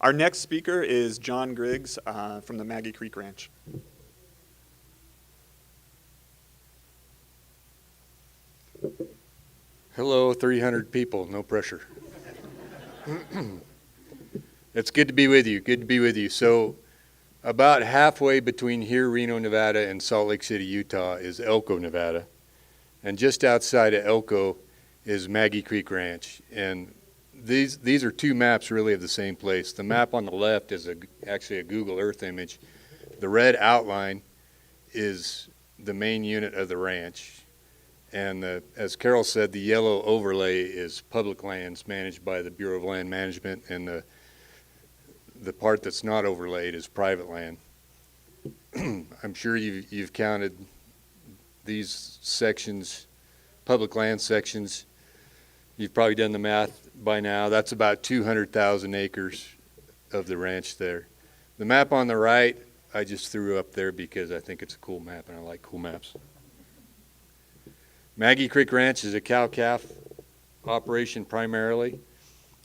Our next speaker is John Griggs from the Maggie Creek Ranch. Hello, 300 people, no pressure. It's good to be with you, good to be with you. So about halfway between here, Reno, Nevada, and Salt Lake City, Utah is Elko, Nevada. And just outside of Elko is Maggie Creek Ranch. And these are two maps really of the same place. The map on the left is actually a Google Earth image. The red outline is the main unit of the ranch. And as Carol said, the yellow overlay is public lands managed by the Bureau of Land Management, and the part that's not overlaid is private land. I'm sure you've counted these sections, public land sections. You've probably done the math by now. That's about 200,000 acres of the ranch there. The map on the right, I just threw up there because I think it's a cool map and I like cool maps. Maggie Creek Ranch is a cow-calf operation primarily,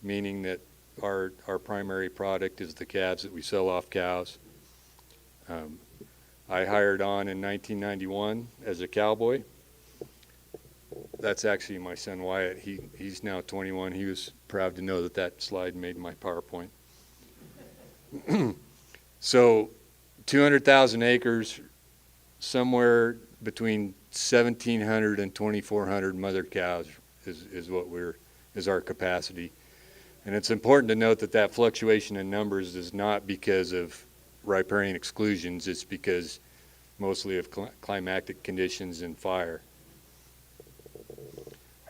meaning that our primary product is the calves that we sell off cows. I hired on in 1991 as a cowboy. That's actually my son Wyatt. He's now 21. He was proud to know that slide made my PowerPoint. So 200,000 acres, somewhere between 1,700 and 2,400 mother cows is our capacity. And it's important to note that fluctuation in numbers is not because of riparian exclusions. It's because mostly of climatic conditions and fire.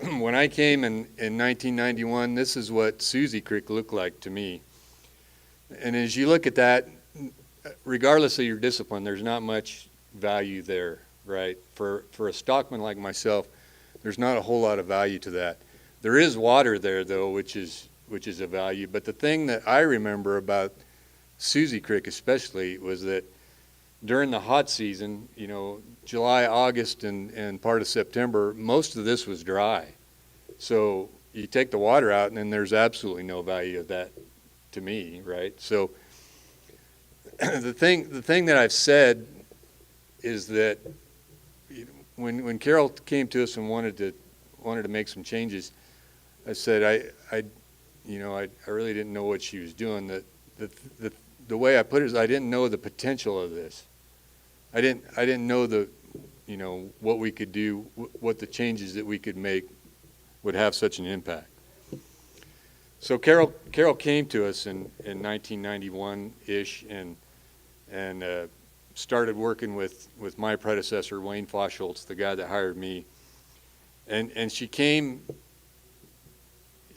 When I came in 1991, this is what Susie Creek looked like to me. And as you look at that, regardless of your discipline, there's not much value there, right? For a stockman like myself, there's not a whole lot of value to that. There is water there, though, which is a value. But the thing that I remember about Susie Creek especially was that during the hot season, July, August, and part of September, most of this was dry. So you take the water out, and then there's absolutely no value of that to me, right? So the thing that I've said is that when Carol came to us and wanted to make some changes, I said I really didn't know what she was doing. The way I put it is I didn't know the potential of this. I didn't know what we could do, what the changes that we could make would have such an impact. So Carol came to us in 1991-ish and started working with my predecessor, Wayne Foschholtz, the guy that hired me. And she came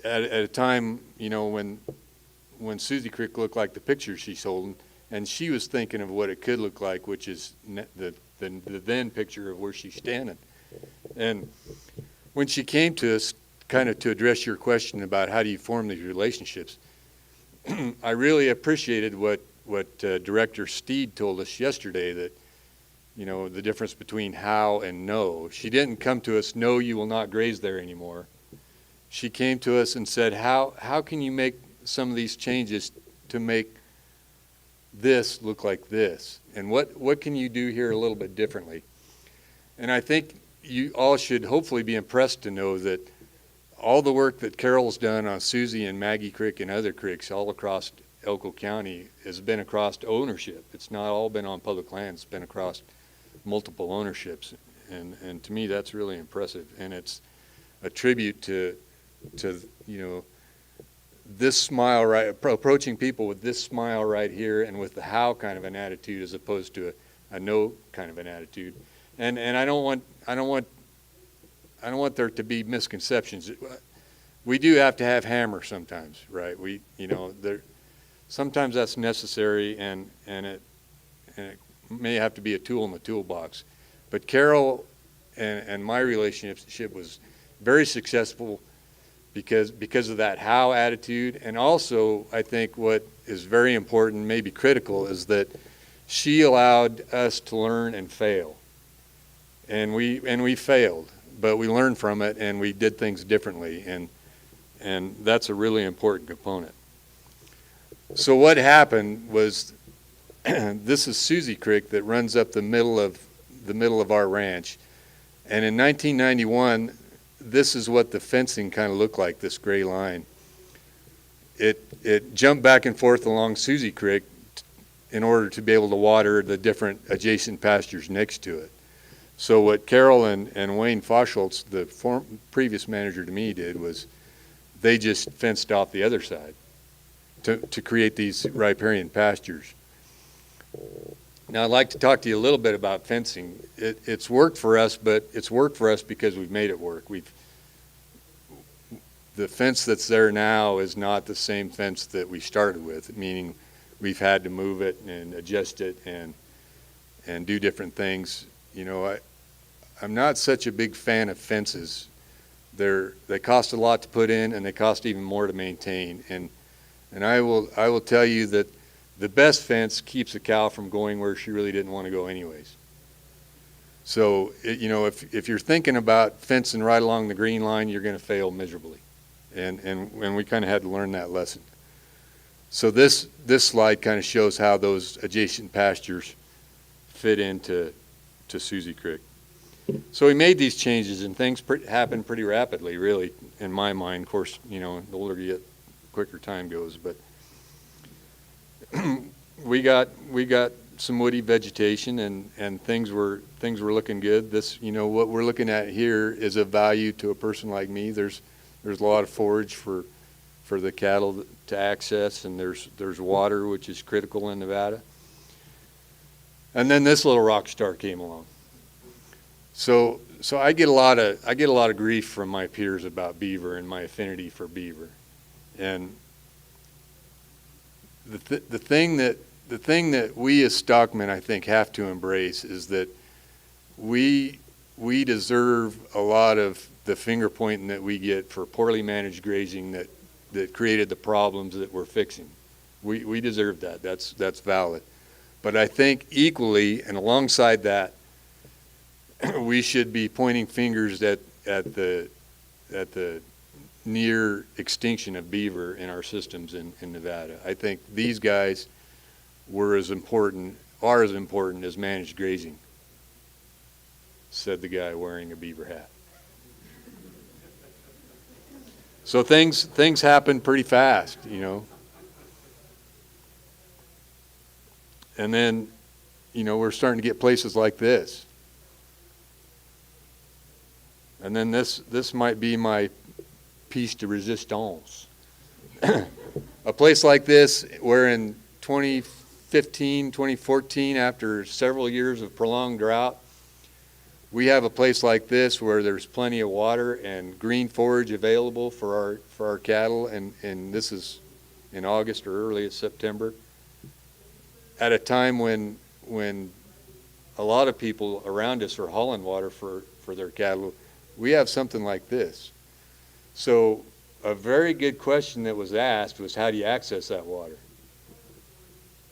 at a time, when Susie Creek looked like the picture she's holding, and she was thinking of what it could look like, which is the then picture of where she's standing. And when she came to us, kind of to address your question about how do you form these relationships, I really appreciated what Director Steed told us yesterday, that the difference between how and no. She didn't come to us, no, you will not graze there anymore. She came to us and said, how can you make some of these changes to make this look like this? And what can you do here a little bit differently? And I think you all should hopefully be impressed to know that all the work that Carol's done on Susie and Maggie Creek and other creeks all across Elko County has been across ownership. It's not all been on public land. It's been across multiple ownerships. And to me, that's really impressive. And it's a tribute to this smile, right, approaching people with this smile right here and with the how kind of an attitude as opposed to a no kind of an attitude. And I don't want there to be misconceptions. We do have to have hammer sometimes, right? Sometimes that's necessary, and it may have to be a tool in the toolbox. But Carol and my relationship was very successful because of that how attitude. And also, I think what is very important, maybe critical, is that she allowed us to learn and fail. And we failed, but we learned from it and we did things differently, and that's a really important component. So what happened was, this is Susie Creek that runs up the middle of our ranch. And in 1991, this is what the fencing kind of looked like, this gray line. It jumped back and forth along Susie Creek in order to be able to water the different adjacent pastures next to it. So what Carol and Wayne Foschholz, the previous manager to me, did was they just fenced off the other side to create these riparian pastures. Now I'd like to talk to you a little bit about fencing. It's worked for us, but it's worked for us because we've made it work. The fence that's there now is not the same fence that we started with, meaning we've had to move it and adjust it and do different things. You know, I'm not such a big fan of fences. They cost a lot to put in, and they cost even more to maintain. And I will tell you that the best fence keeps a cow from going where she really didn't want to go anyways. So, you know, if you're thinking about fencing right along the green line, you're going to fail miserably. And we kind of had to learn that lesson. So this slide kind of shows how those adjacent pastures fit into Susie Creek. So we made these changes, and things happened pretty rapidly, really, in my mind. Of course, you know, the older you get, the quicker time goes. But we got some woody vegetation, and things were looking good. This, you know, what we're looking at here is of value to a person like me. There's a lot of forage for the cattle to access, and there's water, which is critical in Nevada. And then this little rock star came along. So I get a lot of grief from my peers about beaver and my affinity for beaver. And the thing that we as stockmen, I think, have to embrace is that we deserve a lot of the finger pointing that we get for poorly managed grazing that created the problems that we're fixing. We deserve that. That's valid. But I think equally and alongside that, we should be pointing fingers at the near extinction of beaver in our systems in Nevada. I think these guys are as important as managed grazing, said the guy wearing a beaver hat. So things happen pretty fast, you know. And then, you know, we're starting to get places like this. And then this might be my piece de resistance. A place like this where in 2015, 2014, after several years of prolonged drought, we have a place like this where there's plenty of water and green forage available for our cattle, and this is in August or early September, at a time when a lot of people around us are hauling water for their cattle. We have something like this. So a very good question that was asked was, how do you access that water?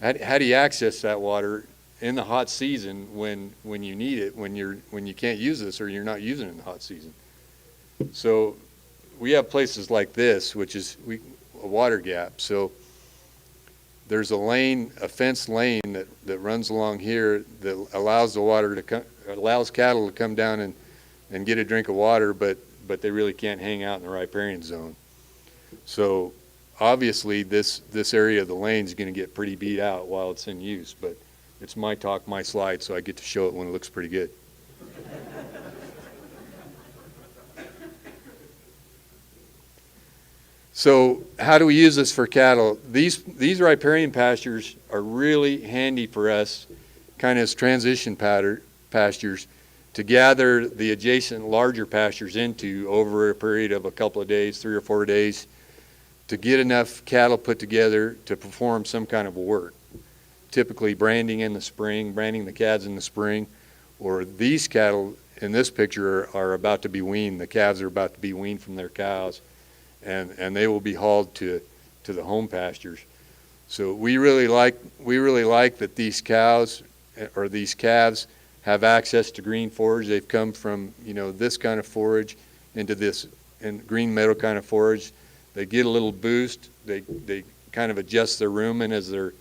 How do you access that water in the hot season when you need it, when you can't use this or you're not using it in the hot season? So we have places like this, which is a water gap. So there's a fenced lane that runs along here that allows the water to allows cattle to come down and get a drink of water, but they really can't hang out in the riparian zone. So obviously this area of the lane is going to get pretty beat out while it's in use, but it's my talk, my slide, so I get to show it when it looks pretty good. So how do we use this for cattle? These riparian pastures are really handy for us, kind of as transition pastures, to gather the adjacent larger pastures into over a period of a couple of days, 3 or 4 days, to get enough cattle put together to perform some kind of work. Typically branding in the spring, branding the calves in the spring, or these cattle in this picture are about to be weaned. The calves are about to be weaned from their cows, and they will be hauled to the home pastures. So we really like that these cows or these calves have access to green forage. They've come from, you know, this kind of forage into this and green meadow kind of forage. They get a little boost. They kind kind of adjust their rumen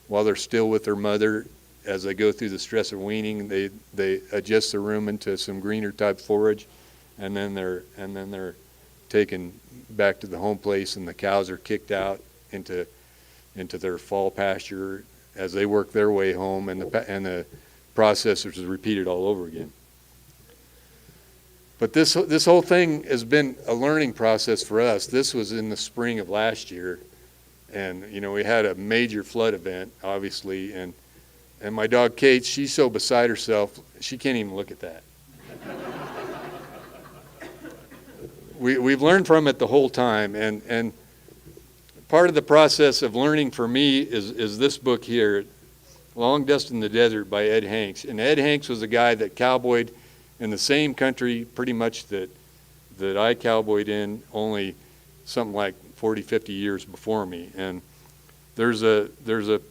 while they're still with their mother. As they go through the stress of weaning, they adjust their rumen to some greener type forage, and then they're taken back to the home place, and the cows are kicked out into their fall pasture as they work their way home, and the process is repeated all over again. But this whole thing has been a learning process for us. This was in the spring of last year, and we had a major flood event, obviously, and my dog Kate, she's so beside herself, she can't even look at that. We've learned from it the whole time, and part of the process of learning for me is this book here, Long Dust in the Desert by Ed Hanks. And Ed Hanks was a guy that cowboyed in the same country pretty much that I cowboyed in, only something like 40, 50 years before me. And there's a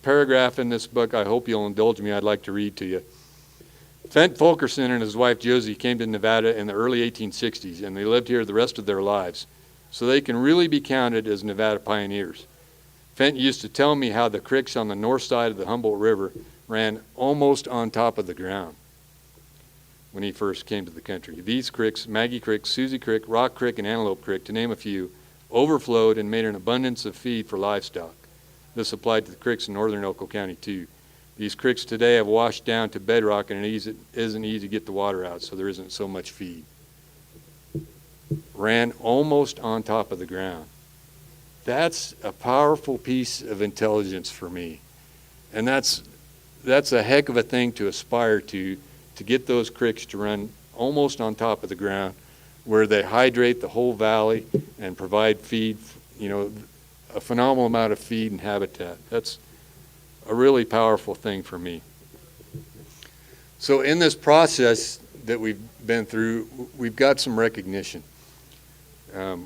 paragraph in this book I hope you'll indulge me, I'd like to read to you. Fent Fulkerson and his wife Josie came to Nevada in the early 1860s, and they lived here the rest of their lives, so they can really be counted as Nevada pioneers. Fent used to tell me how the creeks on the north side of the Humboldt River ran almost on top of the ground when he first came to the country. These creeks, Maggie Creek, Susie Creek, Rock Creek, and Antelope Creek, to name a few, overflowed and made an abundance of feed for livestock. This applied to the creeks in northern Elko County too. These creeks today have washed down to bedrock, and it isn't easy to get the water out, so there isn't so much feed. Ran almost on top of the ground. That's a powerful piece of intelligence for me. And that's a heck of a thing to aspire to get those creeks to run almost on top of the ground, where they hydrate the whole valley and provide feed, a phenomenal amount of feed and habitat. That's a really powerful thing for me. So in this process that we've been through, we've got some recognition.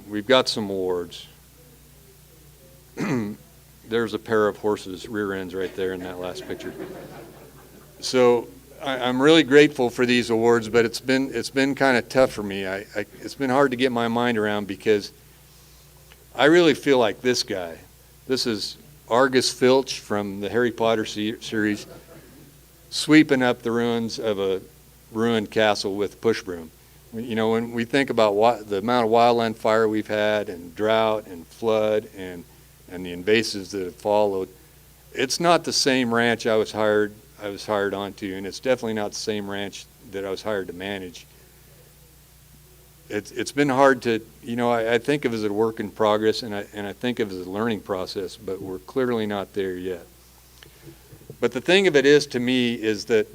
We've got some awards. There's a pair of horses' rear ends right there in that last picture. So I'm really grateful for these awards, but it's been kind of tough for me. It's been hard to get my mind around, because I really feel like this guy. This is Argus Filch from the Harry Potter series, sweeping up the ruins of a ruined castle with a push broom. When we think about the amount of wildland fire we've had, and drought and flood and the invasives that have followed, it's not the same ranch I was hired onto, and it's definitely not the same ranch that I was hired to manage. It's been hard to, I think of it as a work in progress, and I think of it as a learning process, but we're clearly not there yet. But the thing of it is, to me, is that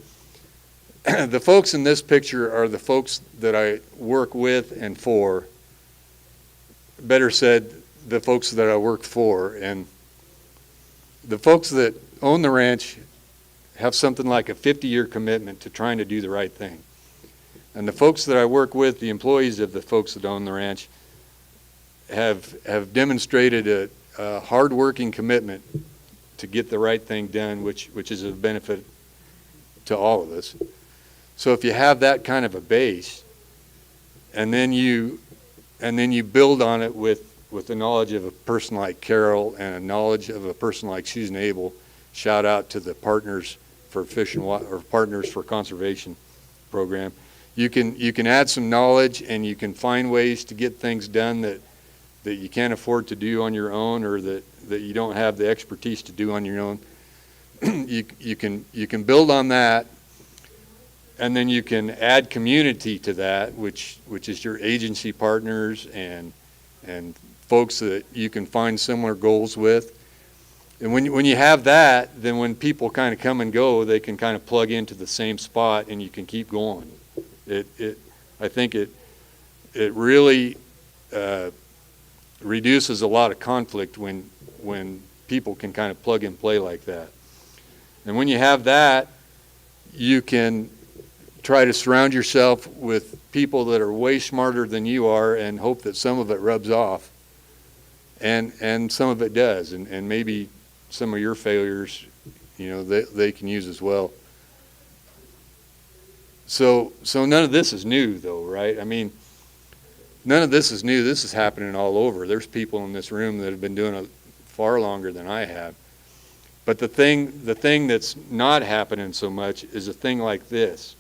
the folks in this picture are the folks that I work with and for. Better said, the folks that I work for. And the folks that own the ranch have something like a 50-year commitment to trying to do the right thing. And the folks that I work with, the employees of the folks that own the ranch, have demonstrated a hard-working commitment to get the right thing done, which is a benefit to all of us. So if you have that kind of a base, and then you build on it with the knowledge of a person like Carol and a knowledge of a person like Susan Abel, shout out to the Partners for Fish and or Partners for Conservation program. You can add some knowledge, and you can find ways to get things done that you can't afford to do on your own, or that you don't have the expertise to do on your own. you can build on that, and then you can add community to that, which is your agency partners and folks that you can find similar goals with. And when you have that, then when people kind of come and go, they can kind of plug into the same spot, and you can keep going. I think it really reduces a lot of conflict when people can kind of plug and play like that. And when you have that, you can try to surround yourself with people that are way smarter than you are, and hope that some of it rubs off, and some of it does, and maybe some of your failures, they can use as well. So none of this is new, though, right? I mean, none of this is new. This is happening all over. There's people in this room that have been doing it far longer than I have. But the thing that's not happening so much is a thing like this.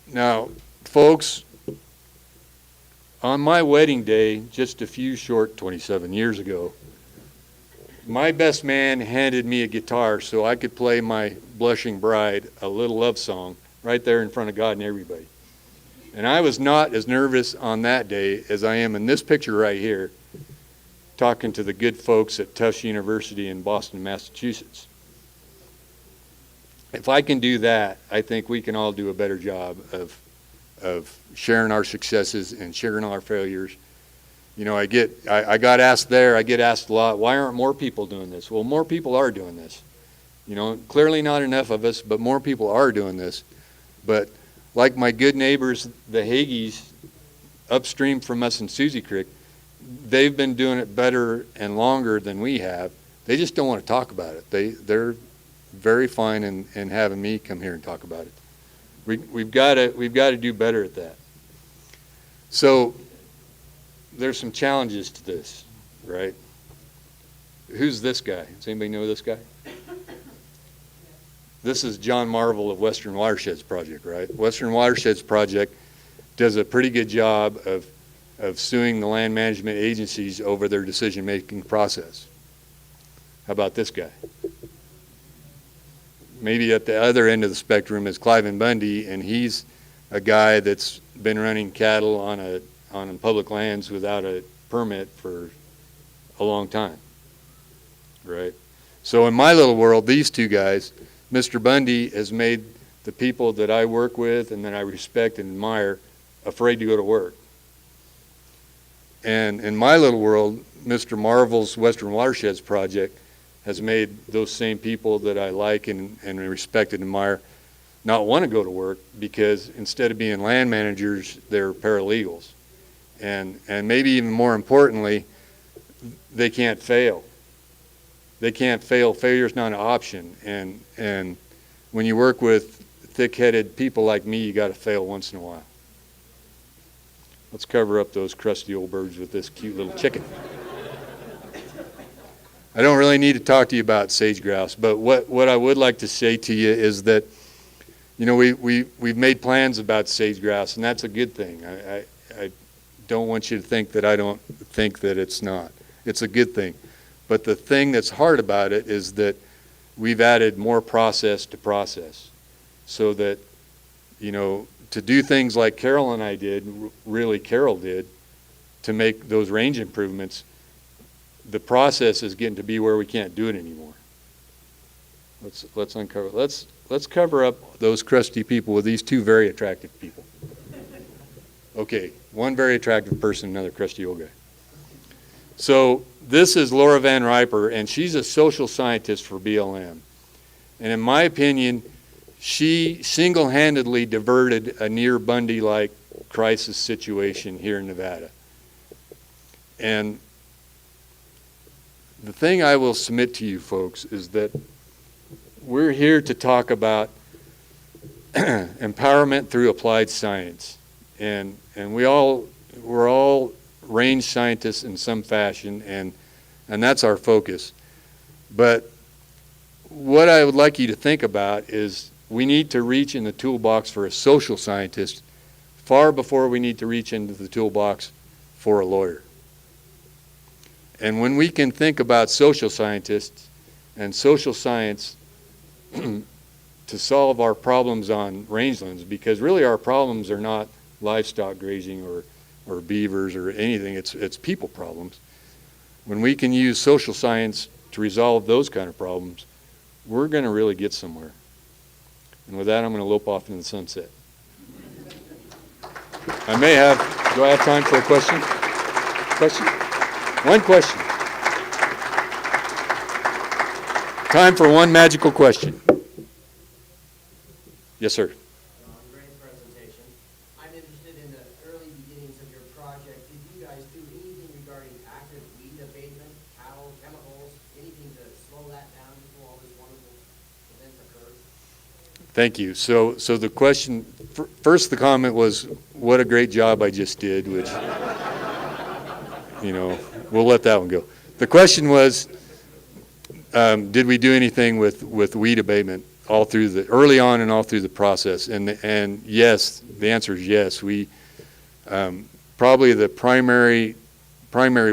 Now, folks, on my wedding day, just a few short 27 years ago, my best man handed me a guitar so I could play my blushing bride a little love song right there in front of God and everybody. And I was not as nervous on that day as I am in this picture right here, talking to the good folks at Tufts University in Boston, Massachusetts. If I can do that, I think we can all do a better job of sharing our successes and sharing our failures. You know, I got asked there, I get asked a lot, why aren't more people doing this? Well, more people are doing this. You know, clearly not enough of us, but more people are doing this. But like my good neighbors, the Hagees, upstream from us in Susie Creek, they've been doing it better and longer than we have. They just don't want to talk about it. They're very fine in having me come here and talk about it. We've got to do better at that. So there's some challenges to this, right? Who's this guy? Does anybody know this guy? This is John Marvel of Western Watersheds Project, right? Western Watersheds Project does a pretty good job of suing the land management agencies over their decision-making process. How about this guy? Maybe at the other end of the spectrum is Cliven Bundy, and he's a guy that's been running cattle on public lands without a permit for a long time, right? So in my little world, these two guys, Mr. Bundy has made the people that I work with and that I respect and admire afraid to go to work. And in my little world, Mr. Marvel's Western Watersheds Project has made those same people that I like and respect and admire not want to go to work, because instead of being land managers, they're paralegals. And maybe even more importantly, they can't fail. They can't fail. Failure's not an option. And when you work with thick-headed people like me, you got to fail once in a while. Let's cover up those crusty old birds with this cute little chicken. I don't really need to talk to you about sage grouse, but what I would like to say to you is that, you know, we've made plans about sage grouse, and that's a good thing. I don't want you to think that I don't think that it's not. It's a good thing. But the thing that's hard about it is that we've added more process to process, so that, you know, to do things like Carol and I did, really Carol did, to make those range improvements, the process is getting to be where we can't do it anymore. Let's cover up those crusty people with these two very attractive people. Okay, one very attractive person, another crusty old guy. So this is Laura Van Riper, and she's a social scientist for BLM. And in my opinion, she single-handedly diverted a near Bundy-like crisis situation here in Nevada. And the thing I will submit to you folks is that we're here to talk about empowerment through applied science. And we're all range scientists in some fashion, and that's our focus. But what I would like you to think about is we need to reach in the toolbox for a social scientist far before we need to reach into the toolbox for a lawyer. And when we can think about social scientists and social science to solve our problems on rangelands, because really our problems are not livestock grazing or beavers or anything, it's people problems. When we can use social science to resolve those kind of problems, we're going to really get somewhere. And with that, I'm going to lope off into the sunset. Do I have time for a question? Question? One question. Time for one magical question. Yes, sir. Great presentation. I'm interested in the early beginnings of your project. Did you guys do anything regarding active weed abatement, cattle, chemicals, anything to slow that down before all this wonderful event occurred? Thank you. So the question, first the comment was, what a great job I just did, which, you know, we'll let that one go. The question was, did we do anything with weed abatement all through early on and all through the process? And yes, the answer is yes. We, probably the primary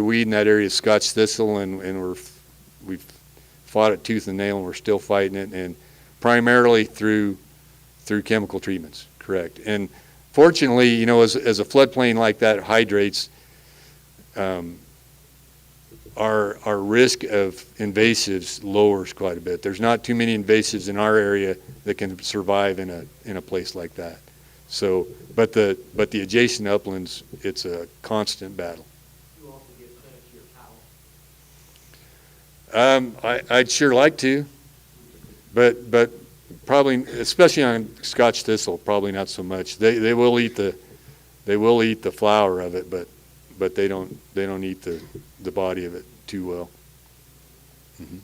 weed in that area is Scotch thistle, and we've fought it tooth and nail, and we're still fighting it, and primarily through chemical treatments, correct. And fortunately, you know, as a floodplain like that hydrates, our risk of invasives lowers quite a bit. There's not too many invasives in our area that can survive in a place like that. So, but the adjacent uplands, it's a constant battle. You also give credit to your cow. I'd sure like to, but probably, especially on Scotch thistle, probably not so much. They will eat the flower of it, but they don't eat the body of it too well. Mm-hmm.